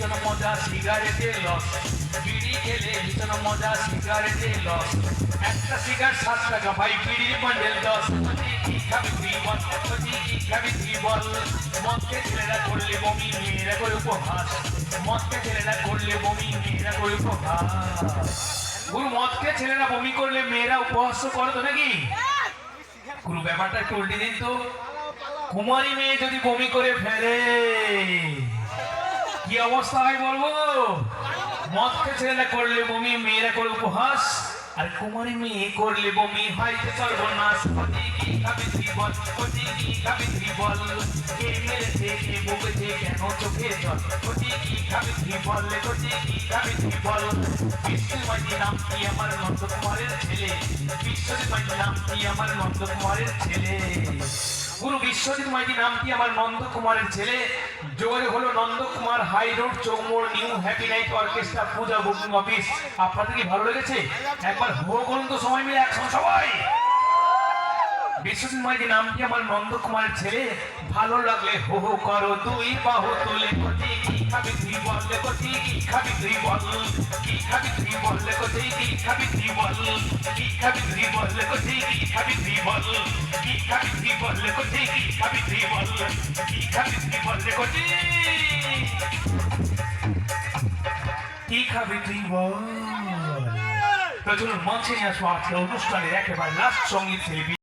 ভীষণ মজা সিগারেটে লস, বিড়ি খেলে ভীষণ মজা সিগারেটে লস, একটা সিগার 7 টাকা ভাই, বিড়ির বান্ডেল 10, কি খাবি তুই বল, কি খাবি তুই বল, মদকে ছেলেরা করলে বমি মেয়েরা করে উপহাস, মদকে ছেলেরা করলে বমি মেয়েরা করে উপহাস। গুরু মদকে ছেলেরা বমি করলে মেয়েরা উপহাস করে তো নাকি? গুরু ব্যাপারটা একটু উল্টে দিন তো, কুমারী মেয়ে যদি বমি করে ফেলে কি অবস্থা হয় বলবো? মদকে ছেলেরা করলে বমি মেয়েরা করে উপহাস, আর কুমারী মেয়ে করলে বমি হয় সর্বনাশ। কি খাবি তুই বল, কি খাবি তুই বল, কে মেরেছে কে বকেছে কেন চোখে জল, কি খাবি তুই বল, কি খাবি তুই বল। বিশ্বজিৎ নাম কি আমার নন্দকুমারের ছেলে, বিশ্বজিৎ নাম কি আমার নন্দকুমারের ছেলে। গুরু বিশ্বজিৎ মাইতি নামটি আমার নন্দকুমারের ছেলে। যোগাযোগ হলো Nandakumar high road, Chaumor, new happy night orchestra, puja booking office. আপনাদের কি ভালো লেগেছে? একবার হো করুন তো সবাই মিলে একসঙ্গে সবাই। বিশ্বজিৎ মাইতি নামটি আমার নন্দকুমারের ছেলে। ভালো লাগলে হো হো করো দুই বাহু তুলে, কি খাবি তুই বল, কি খাবি তুই বল, কি খাবি তুই বল, কি খাবি তুই বল, কি খাবি তুই বল, কি খাবি তুই বল, কি খাবি তুই বল, কি খাবি তুই বল, কি খাবি তুই বল, কি খাবি তুই বল। তো চলুন মঞ্চে নিয়ে আসবো আজকে অনুষ্ঠানের একেবারে লাস্ট সঙ্গীত শিল্পী।